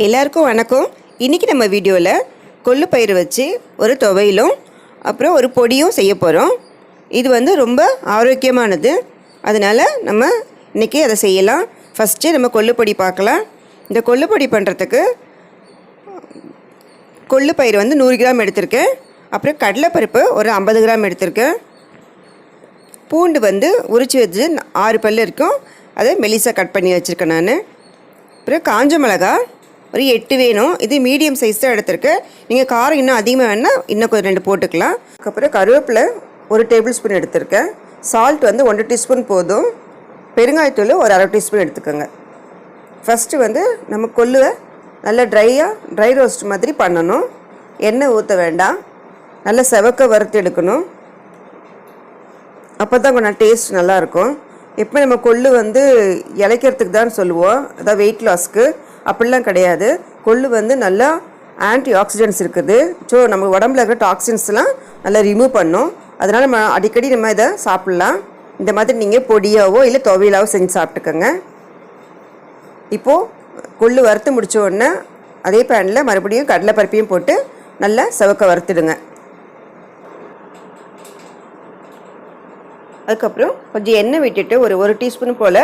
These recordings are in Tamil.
எல்லாருக்கும் வணக்கம். இன்றைக்கி நம்ம வீடியோவில் கொள்ளு பயிறு வச்சு ஒரு துவையிலும் அப்புறம் ஒரு பொடியும் செய்ய போகிறோம். இது வந்து ரொம்ப ஆரோக்கியமானது, அதனால் நம்ம இன்றைக்கி அதை செய்யலாம். ஃபஸ்ட்டு நம்ம கொள்ளு பொடி பார்க்கலாம். இந்த கொள்ளு பொடி பண்ணுறதுக்கு கொள்ளு பயிறு வந்து 100 கிராம் எடுத்திருக்கேன். அப்புறம் கடலைப்பருப்பு ஒரு 50 கிராம் எடுத்திருக்கேன். பூண்டு வந்து உரித்து வச்சு 6 பல் இருக்கும், அதை மெலிசாக கட் பண்ணி வச்சுருக்கேன் நான். அப்புறம் காஞ்ச மிளகா ஒரு 8 வேணும். இது மீடியம் சைஸ் தான் எடுத்திருக்கேன். நீங்கள் காரம் இன்னும் அதிகமாக வேணால் இன்னும் கொஞ்சம் 2 போட்டுக்கலாம். அதுக்கப்புறம் கருவேப்பிலை ஒரு டேபிள் ஸ்பூன் எடுத்திருக்கேன். சால்ட் வந்து 1 டீஸ்பூன் போதும். பெருங்காயத்தூள் ஒரு அரை டீஸ்பூன் எடுத்துக்கோங்க. ஃபஸ்ட்டு வந்து நம்ம கொள்ளுவை நல்லா ட்ரை ரோஸ்ட் மாதிரி பண்ணணும். எண்ணெய் ஊற்ற வேண்டாம், நல்லா செவக்க வறுத்து எடுக்கணும். அப்போ தான் கொஞ்சம் டேஸ்ட் நல்லாயிருக்கும். எப்போ நம்ம கொள்ளு வந்து இளைக்கிறதுக்கு தான் சொல்லுவோம், அதாவது வெயிட் லாஸ்க்கு. அப்படிலாம் கிடையாது. கொள்ளு வந்து நல்லா ஆன்டி ஆக்சிடென்ட்ஸ் இருக்குது. ஸோ நம்ம உடம்புல இருக்கிற டாக்ஸின்ஸ்லாம் நல்லா ரிமூவ் பண்ணும். அதனால் நம்ம அடிக்கடி நம்ம இதை சாப்பிட்லாம். இந்த மாதிரி நீங்கள் பொடியாவோ இல்லை துவையலாவோ செஞ்சு சாப்பிட்டுக்கோங்க. இப்போது கொள்ளு வறுத்து முடித்த உடனே அதே பேனில் மறுபடியும் கடலைப்பருப்பையும் போட்டு நல்லா செவக்க வறுத்துடுங்க. அதுக்கப்புறம் கொஞ்சம் எண்ணெய் விட்டுட்டு ஒரு டீஸ்பூன் போல்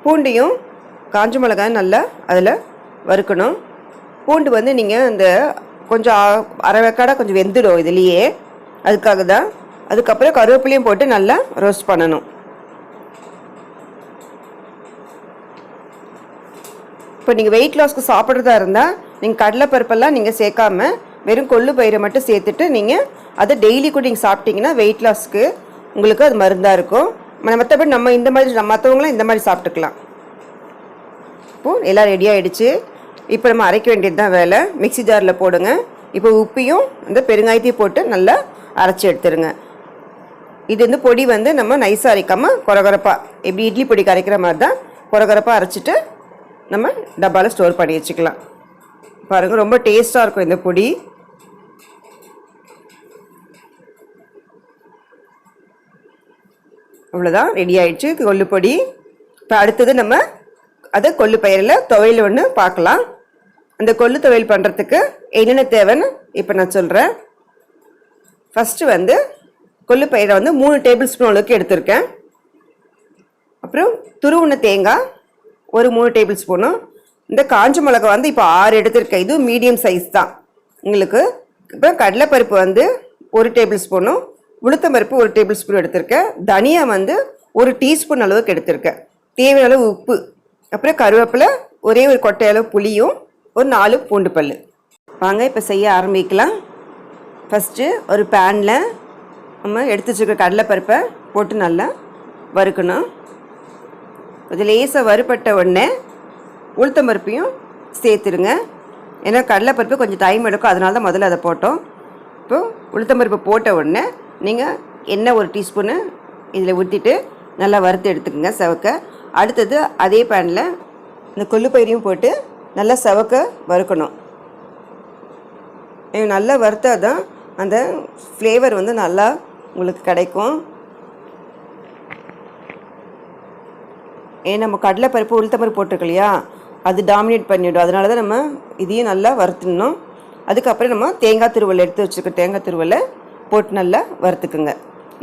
பூண்டையும் காஞ்ச மிளகாயும் நல்லா அதில் வறுக்கணும். பூண்டு வந்து நீங்கள் இந்த கொஞ்சம் அரை வெக்காடாக கொஞ்சம் வெந்துடும் இதுலேயே, அதுக்காக தான். அதுக்கப்புறம் கருவேப்பிலையும் போட்டு நல்லா ரோஸ்ட் பண்ணணும். இப்போ நீங்கள் வெயிட் லாஸ்க்கு சாப்பிட்றதா இருந்தால் நீங்கள் கடலைப்பருப்பெல்லாம் நீங்கள் சேர்க்காம வெறும் கொள்ளு பயிரை மட்டும் சேர்த்துட்டு நீங்கள் அதை டெய்லி கூட நீங்கள் சாப்பிட்டீங்கன்னா வெயிட் லாஸ்க்கு உங்களுக்கு அது மருந்தாக இருக்கும். மற்றபடி நம்ம இந்த மாதிரி மற்றவங்களாம் இந்த மாதிரி சாப்பிட்டுக்கலாம். இப்போது எல்லாம் ரெடி ஆகிடுச்சு. இப்போ நம்ம அரைக்க வேண்டியது தான் வேலை. மிக்ஸி ஜாரில் போடுங்க. இப்போ உப்பையும் இந்த பெருங்காயத்தையும் போட்டு நல்லா அரைச்சி எடுத்துருங்க. இது வந்து பொடி வந்து நம்ம நைஸாக அரைக்காமல் கொரகொரப்பாக, எப்படி இட்லி பொடி கரைக்கிற மாதிரி தான் கொரகொரப்பாக அரைச்சிட்டு நம்ம டப்பாவில் ஸ்டோர் பண்ணி வச்சுக்கலாம். பாருங்கள், ரொம்ப டேஸ்ட்டாக இருக்கும் இந்த பொடி. அவ்வளோதான், ரெடி ஆகிடுச்சு கொள்ளு பொடி. இப்போ அடுத்தது நம்ம அதை கொள்ளு பயிரில் துவையல் ஒன்று பார்க்கலாம். அந்த கொள்ளு துவையல் பண்ணுறதுக்கு என்னென்ன தேவைன்னு இப்போ நான் சொல்கிறேன். ஃபஸ்ட்டு வந்து கொள்ளு பயிரை வந்து 3 டேபிள் ஸ்பூன் அளவுக்கு எடுத்திருக்கேன். அப்புறம் துருவுன தேங்காய் ஒரு 3 டேபிள் ஸ்பூனும். இந்த காஞ்ச மிளகா வந்து இப்போ 6 எடுத்திருக்கேன். இது மீடியம் சைஸ் தான் உங்களுக்கு. இப்போ கடலைப்பருப்பு வந்து 1 டேபிள் ஸ்பூனும், உளுத்தம்பருப்பு 1 டேபிள் ஸ்பூன் எடுத்திருக்கேன். தனியா வந்து 1 டீஸ்பூன் அளவுக்கு எடுத்திருக்கேன். தேவையான அளவு உப்பு, அப்புறம் கருவேப்பிலை, ஒரே ஒரு கொட்டை அளவு புளியும், ஒரு 4 பூண்டு பல். வாங்க இப்போ செய்ய ஆரம்பிக்கலாம். ஃபஸ்ட்டு ஒரு பேனில் நம்ம எடுத்து வச்சுருக்க கடலைப்பருப்பை போட்டு நல்லா வறுக்கணும். கொஞ்சம் லேசாக வறுபட்ட உடனே உளுத்தம்பருப்பையும் சேர்த்துருங்க. ஏன்னா கடலைப்பருப்பு கொஞ்சம் டைம் எடுக்கும், அதனால தான் முதல்ல அதை போட்டோம். இப்போது உளுத்தம்பருப்பு போட்ட உடனே நீங்கள் எண்ணெய் 1 டீஸ்பூனு இதில் ஊற்றிட்டு நல்லா வறுத்து எடுத்துக்கோங்க செவக்க. அடுத்தது அதே பேனில் இந்த கொள்ளு பயிரையும் போட்டு நல்லா செவக்க வறுக்கணும். நல்லா வறுத்தா தான் அந்த ஃப்ளேவர் வந்து நல்லா உங்களுக்கு கிடைக்கும். நம்ம கடலைப்பருப்பு உளுத்தம்பருப்பு போட்டிருக்கு இல்லையா, அது டாமினேட் பண்ணிவிடும். அதனால தான் நம்ம இதையும் நல்லா வறுத்துடணும். அதுக்கப்புறம் நம்ம தேங்காய் துருவல் எடுத்து வச்சுருக்க தேங்காய் துருவலை போட்டு நல்லா வறுத்துக்குங்க.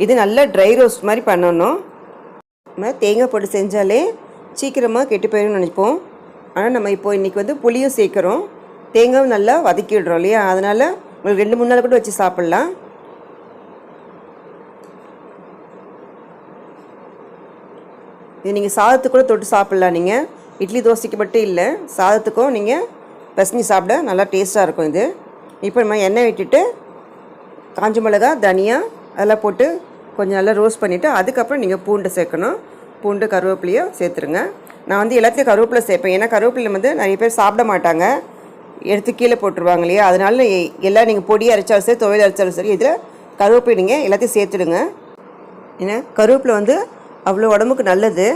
இது நல்லா ட்ரை ரோஸ்ட் மாதிரி பண்ணணும். நம்ம தேங்காய் போட்டு செஞ்சாலே சீக்கிரமாக கெட்டு போயிடும்னு நினைப்போம். ஆனால் நம்ம இப்போ இன்றைக்கி வந்து புளியும் சேர்க்குறோம், தேங்காயும் நல்லா வதக்கி விடுறோம் இல்லையா, அதனால் உங்களுக்கு 2-3 நாள் கூட வச்சு சாப்பிட்லாம். இது நீங்கள் சாதத்துக்கு கூட தொட்டு சாப்பிட்லாம். நீங்கள் இட்லி தோசைக்கு மட்டும் இல்லை, சாதத்துக்கும் நீங்கள் பசங்கி சாப்பிட நல்லா டேஸ்ட்டாக இருக்கும் இது. இப்போ நம்ம எண்ணெய் விட்டுட்டு காஞ்ச மிளகா, தனியா அதெல்லாம் போட்டு கொஞ்சம் நல்லா ரோஸ்ட் பண்ணிவிட்டு அதுக்கப்புறம் நீங்கள் பூண்டை சேர்க்கணும். பூண்டு கருவேப்பிலையும் சேர்த்துருங்க. நான் வந்து எல்லாத்தையும் கருவேப்பிலை சேர்ப்பேன். ஏன்னா கருவேப்பிலை வந்து நிறைய பேர் சாப்பிட மாட்டாங்க, எடுத்து கீழே போட்டுருவாங்க இல்லையா, அதனால எல்லாம் நீங்கள் பொடி அரைச்சாலும் சரி துவையல் அரைச்சாலும் சரி இதில் கருவேப்பிலை நீங்கள் எல்லாத்தையும் சேர்த்துடுங்க. ஏன்னா கருவேப்பிலை வந்து அவ்வளோ உடம்புக்கு நல்லது,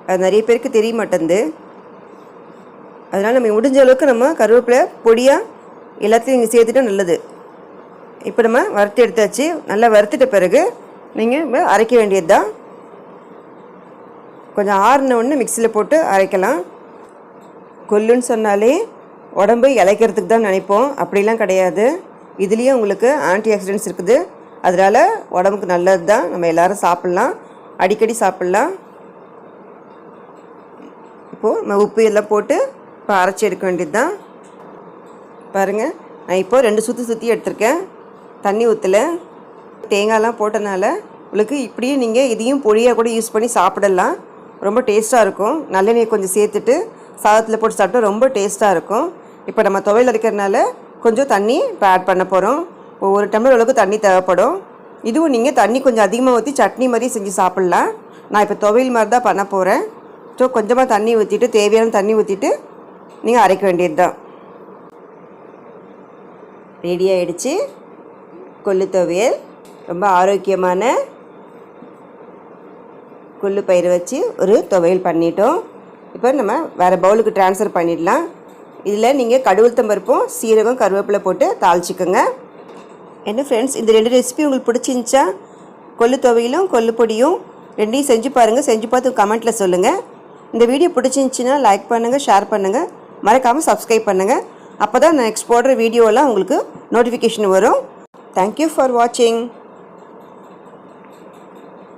அது நிறைய பேருக்கு தெரிய மாட்டேங்குது. அதனால் நம்ம முடிஞ்ச அளவுக்கு நம்ம கருவேப்பிலை பொடியாக எல்லாத்தையும் நீங்கள் சேர்த்துட்டா நல்லது. இப்போ நம்ம வறுத்து எடுத்தாச்சு. நல்லா வறுத்துட்ட பிறகு நீங்கள் அரைக்க வேண்டியது தான். கொஞ்சம் ஆறின ஒன்று மிக்சியில் போட்டு அரைக்கலாம். கொல்லுன்னு சொன்னாலே உடம்பு இளைக்கிறதுக்கு தான் நினைப்போம், அப்படிலாம் கிடையாது. இதுலேயே உங்களுக்கு ஆன்டி ஆக்சிடென்ட்ஸ் இருக்குது. அதனால் உடம்புக்கு நல்லது தான். நம்ம எல்லோரும் சாப்பிட்லாம், அடிக்கடி சாப்பிட்லாம். இப்போது நம்ம உப்பு எல்லாம் போட்டு இப்போ அரைச்சி எடுக்க வேண்டியது தான். பாருங்கள், நான் இப்போது 2 சுற்றி எடுத்திருக்கேன். தண்ணி ஊற்றலை. தேங்காயெலாம் போட்டனால உங்களுக்கு இப்படியே நீங்கள் இதையும் பொடியாக கூட யூஸ் பண்ணி சாப்பிடலாம். ரொம்ப டேஸ்ட்டாக இருக்கும். நல்லெண்ணெய் கொஞ்சம் சேர்த்துட்டு சாதத்தில் போட்டு சாப்பிட்டா ரொம்ப டேஸ்ட்டாக இருக்கும். இப்போ நம்ம துவையல் அரைக்கிறதுனால கொஞ்சம் தண்ணி இப்போ ஆட் பண்ண போகிறோம். ஒரு டம்ளர் அளவுக்கு தண்ணி தேவைப்படும். இதுவும் நீங்கள் தண்ணி கொஞ்சம் அதிகமாக ஊற்றி சட்னி மாதிரி செஞ்சு சாப்பிட்லாம். நான் இப்போ துவையல் மாதிரி தான் பண்ண போகிறேன். ஸோ கொஞ்சமாக தண்ணி ஊற்றிட்டு, தேவையான தண்ணி ஊற்றிட்டு நீங்கள் அரைக்க வேண்டியது தான். ரெடி ஆகிடுச்சு கொள்ளு துவையல். ரொம்ப ஆரோக்கியமான கொள்ளு பயிரை வச்சு ஒரு துவையல் பண்ணிட்டோம். இப்போ நம்ம வேறு பவுலுக்கு ட்ரான்ஸ்ஃபர் பண்ணிடலாம். இதில் நீங்கள் கடுகுளுத்தம் பருப்பும் சீரகம் கருவேப்பிலை போட்டு தாளிச்சிக்கோங்க. என்ன ஃப்ரெண்ட்ஸ், இந்த 2 ரெசிபி உங்களுக்கு பிடிச்சிருந்துச்சா? கொள்ளு துவையிலும் கொள்ளு பொடியும் ரெண்டையும் செஞ்சு பாருங்கள். செஞ்சு பார்த்து கமெண்ட்டில் சொல்லுங்கள். இந்த வீடியோ பிடிச்சிருந்துச்சின்னா லைக் பண்ணுங்கள், ஷேர் பண்ணுங்கள், மறக்காமல் சப்ஸ்கிரைப் பண்ணுங்கள். அப்போ தான் நான் நெக்ஸ்ட் போடுற வீடியோலாம் உங்களுக்கு நோட்டிஃபிகேஷன் வரும். தேங்க்யூ ஃபார் வாட்சிங்.